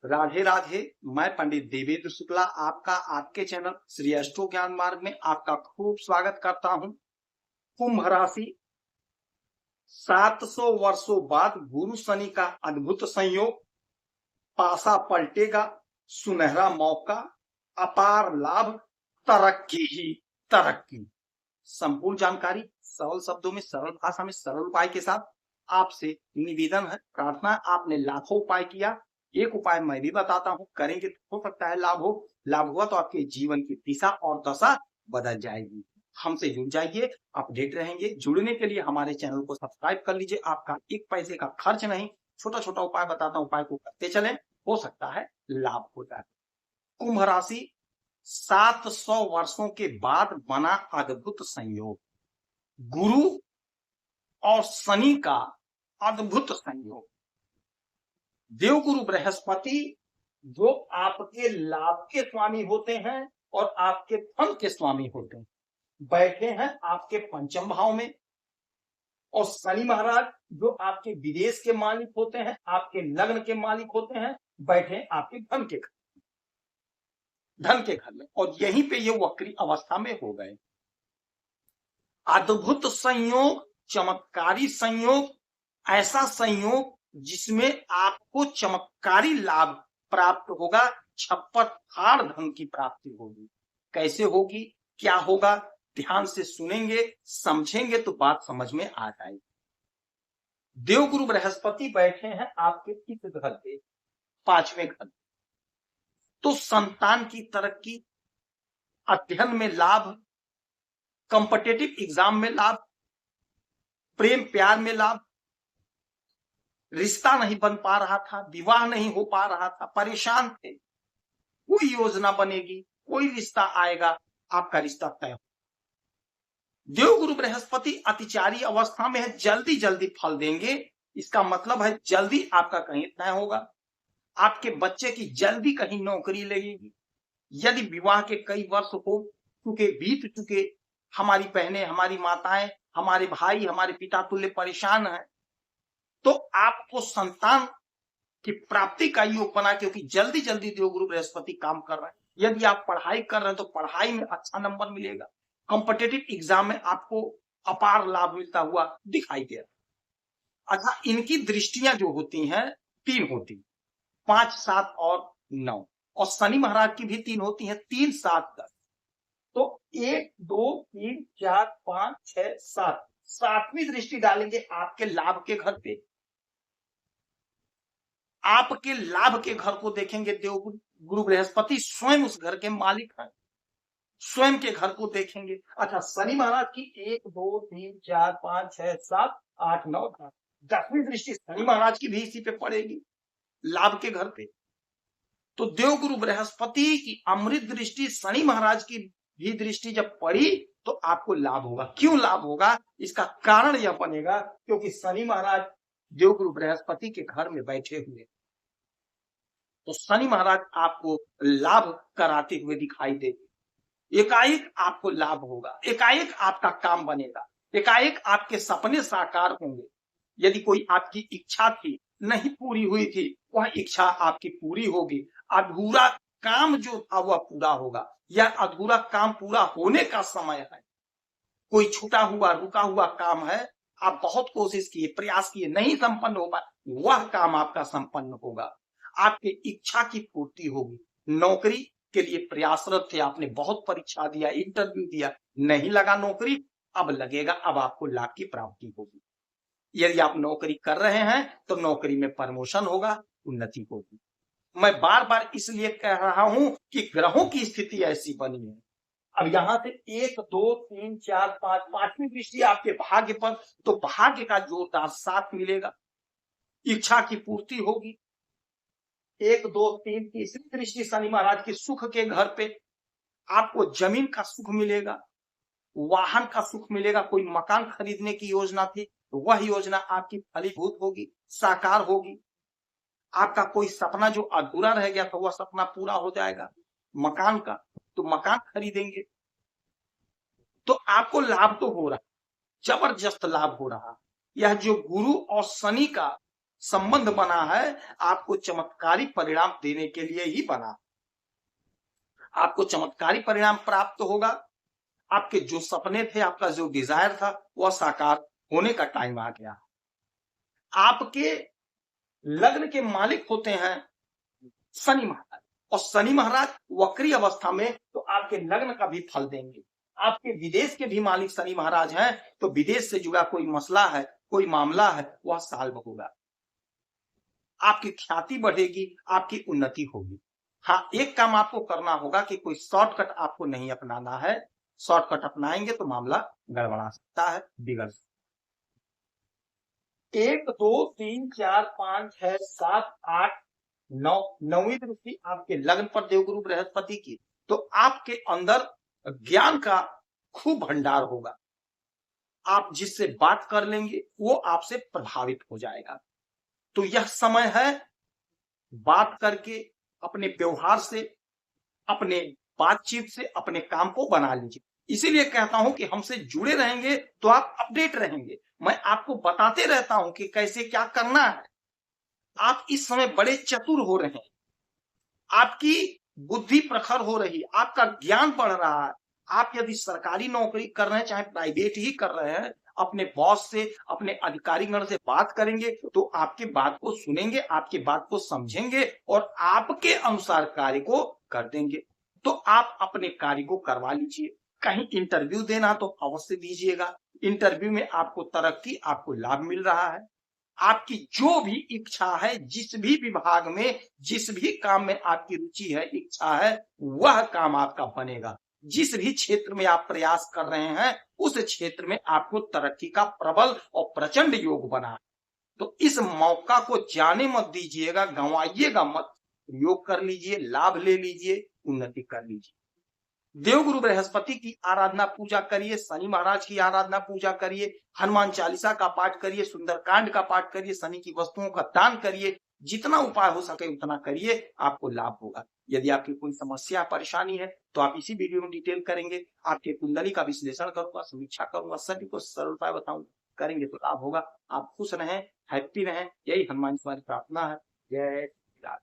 राधे राधे। मैं पंडित देवेंद्र शुक्ला आपका आपके चैनल श्री अष्टो ज्ञान मार्ग में आपका खूब स्वागत करता हूं। कुंभ राशि 700 वर्षों बाद गुरु शनि का अद्भुत संयोग, पासा पलटेगा, सुनहरा मौका, अपार लाभ, तरक्की ही तरक्की। संपूर्ण जानकारी सरल शब्दों में, सरल भाषा में, सरल उपाय के साथ आपसे निवेदन है, प्रार्थना। आपने लाखों उपाय किया, एक उपाय मैं भी बताता हूं, करेंगे तो हो सकता है लाभ हो। लाभ हुआ तो आपके जीवन की दिशा और दशा बदल जाएगी। हमसे जुड़ जाइए, अपडेट रहेंगे। जुड़ने के लिए हमारे चैनल को सब्सक्राइब कर लीजिए। आपका एक पैसे का खर्च नहीं, छोटा छोटा उपाय बताता हूं, उपाय को करते चलें, हो सकता है लाभ हो जाए। कुंभ राशि 700 वर्षों के बाद बना अद्भुत संयोग, गुरु और शनि का अद्भुत संयोग। देवगुरु बृहस्पति जो आपके लाभ के स्वामी होते हैं और आपके धन के स्वामी होते हैं, बैठे हैं आपके पंचम भाव में। और शनि महाराज जो आपके विदेश के मालिक होते हैं, आपके लग्न के मालिक होते हैं, बैठे आपके धन के घर में। और यहीं पे ये वक्री अवस्था में हो गए। अद्भुत संयोग, चमत्कारी संयोग, ऐसा संयोग जिसमें आपको चमत्कारी लाभ प्राप्त होगा, छप्परफाड़ धन की प्राप्ति होगी। कैसे होगी, क्या होगा, ध्यान से सुनेंगे, समझेंगे तो बात समझ में आ जाएगी। देवगुरु बृहस्पति बैठे हैं आपके इस घर पे, पांचवें घर, तो संतान की तरक्की, अध्ययन में लाभ, कॉम्पिटिटिव एग्जाम में लाभ, प्रेम प्यार में लाभ, रिश्ता नहीं बन पा रहा था, विवाह नहीं हो पा रहा था, परेशान थे, कोई योजना बनेगी, कोई रिश्ता आएगा, आपका रिश्ता तय हो। देवगुरु बृहस्पति अतिचारी अवस्था में है, जल्दी जल्दी फल देंगे। इसका मतलब है जल्दी आपका कहीं तय होगा, आपके बच्चे की जल्दी कहीं नौकरी लगेगी। यदि विवाह के कई वर्ष हो चुके, बीत चुके, हमारी बहनें, हमारी माताएं, हमारे भाई, हमारे पिता तुल्य परेशान हैं, तो आपको संतान की प्राप्ति का योग बना, क्योंकि जल्दी जल्दी देवगुरु बृहस्पति काम कर रहे हैं। यदि आप पढ़ाई कर रहे हैं तो पढ़ाई में अच्छा नंबर मिलेगा, कॉम्पिटिटिव एग्जाम में आपको अपार लाभ मिलता हुआ दिखाई दे रहा। अच्छा, इनकी दृष्टियां जो होती हैं 3 होती, 5, 7 और 9, और शनि महाराज की भी 3 होती हैं, 3, 7, 10। तो 1, 2, 3, 4, 5, 6, 7, 7वीं दृष्टि डालेंगे आपके लाभ के घर पे। आपके लाभ के घर को देखेंगे देवगुरु बृहस्पति, स्वयं उस घर के मालिक हैं, स्वयं के घर को देखेंगे। अच्छा, शनि महाराज की 1, 2, 3, 4, 5, 6, 7, 8, 9, 10, 10वीं दृष्टि शनि महाराज की भी इसी पे पड़ेगी, लाभ के घर पे। तो देवगुरु बृहस्पति की अमृत दृष्टि शनि महाराज की भी दृष्टि जब पड़ी तो आपको लाभ होगा। क्यों लाभ होगा, इसका कारण यह बनेगा क्योंकि शनि महाराज देवगुरु बृहस्पति के घर में बैठे हुए, तो शनि महाराज आपको लाभ कराते हुए दिखाई देंगे। एकाएक आपको लाभ होगा, एकाएक आपका काम बनेगा, एकाएक आपके सपने साकार होंगे। यदि कोई आपकी इच्छा थी, नहीं पूरी हुई थी, वह इच्छा आपकी पूरी होगी। अधूरा काम जो था वह पूरा होगा, या अधूरा काम पूरा होने का समय है। कोई छूटा हुआ रुका हुआ काम है, आप बहुत कोशिश किए, प्रयास किए, नहीं संपन्न हो पाया, वह काम आपका संपन्न होगा, आपकी इच्छा की पूर्ति होगी। नौकरी के लिए प्रयासरत थे, आपने बहुत परीक्षा दिया, इंटरव्यू दिया, नहीं लगा नौकरी, अब लगेगा, अब आपको लाभ की प्राप्ति होगी। यदि आप नौकरी कर रहे हैं तो नौकरी में प्रमोशन होगा, उन्नति होगी। मैं बार बार इसलिए कह रहा हूं कि ग्रहों की स्थिति ऐसी बनी है। अब यहां से 1, 2, 3, 4, 5, 5वीं दृष्टि आपके भाग्य पर, तो भाग्य का जोरदार साथ मिलेगा, इच्छा की पूर्ति होगी। 1, 2, 3, तीसरी दृष्टि शनि महाराज की सुख के घर पे, आपको जमीन का सुख मिलेगा, वाहन का सुख मिलेगा। कोई मकान खरीदने की योजना थी तो वह योजना आपकी फलीभूत होगी, साकार होगी। आपका कोई सपना जो अधूरा रह गया था वह सपना पूरा हो जाएगा मकान का, तो मकान खरीदेंगे। तो आपको लाभ तो हो रहा, जबरदस्त लाभ हो रहा। यह जो गुरु और शनि का संबंध बना है आपको चमत्कारी परिणाम देने के लिए ही बना। आपको चमत्कारी परिणाम प्राप्त होगा। आपके जो सपने थे, आपका जो डिजायर था, वह साकार होने का टाइम आ गया। आपके लग्न के मालिक होते हैं शनि महाराज, और शनि महाराज वक्री अवस्था में तो आपके लग्न का भी फल देंगे। आपके विदेश के भी मालिक शनि महाराज हैं, तो विदेश से जुड़ा कोई मसला है, कोई मामला है, वह सॉल्व होगा। आपकी ख्याति बढ़ेगी, आपकी उन्नति होगी। हाँ, एक काम आपको करना होगा कि कोई शॉर्टकट आपको नहीं अपनाना है। शॉर्टकट अपनाएंगे तो मामला गड़बड़ा सकता है, बिगड़ सकता है। 1 2 3 4 5 6 7 8 9, नौवीं दृष्टि आपके लग्न पर देवगुरु बृहस्पति की, तो आपके अंदर ज्ञान का खूब भंडार होगा। आप जिससे बात कर लेंगे वो आपसे प्रभावित हो जाएगा। तो यह समय है बात करके, अपने व्यवहार से, अपने बातचीत से अपने काम को बना लीजिए। इसीलिए कहता हूं कि हमसे जुड़े रहेंगे तो आप अपडेट रहेंगे। मैं आपको बताते रहता हूं कि कैसे क्या करना है। आप इस समय बड़े चतुर हो रहे हैं, आपकी बुद्धि प्रखर हो रही, आपका ज्ञान बढ़ रहा है। आप यदि सरकारी नौकरी कर रहे हैं, चाहे प्राइवेट ही कर रहे हैं, अपने बॉस से, अपने अधिकारीगण से बात करेंगे तो आपकी बात को सुनेंगे, आपकी बात को समझेंगे और आपके अनुसार कार्य को कर देंगे। तो आप अपने कार्य को करवा लीजिए। कहीं इंटरव्यू देना तो अवश्य दीजिएगा। इंटरव्यू में आपको तरक्की, आपको लाभ मिल रहा है। आपकी जो भी इच्छा है, जिस भी विभाग में, जिस भी काम में आपकी रुचि है, इच्छा है, वह काम आपका बनेगा। जिस भी क्षेत्र में आप प्रयास कर रहे हैं, उस क्षेत्र में आपको तरक्की का प्रबल और प्रचंड योग बना है। तो इस मौका को जाने मत दीजिएगा, गंवाइएगा मत। योग कर लीजिए, लाभ ले लीजिए, उन्नति कर लीजिए। देवगुरु बृहस्पति की आराधना पूजा करिए, शनि महाराज की आराधना पूजा करिए, हनुमान चालीसा का पाठ करिए, सुंदरकांड का पाठ करिए, शनि की वस्तुओं का दान करिए। जितना उपाय हो सके उतना करिए, आपको लाभ होगा। यदि आपकी कोई समस्या परेशानी है तो आप इसी वीडियो में डिटेल करेंगे। आपके कुंडली का विश्लेषण करूंगा, समीक्षा करूंगा, सभी को सरल उपाय बताऊंगा। करेंगे तो लाभ होगा। आप खुश रहें, हैप्पी रहें, यही हनुमान जी की प्रार्थना है। जय श्री राम।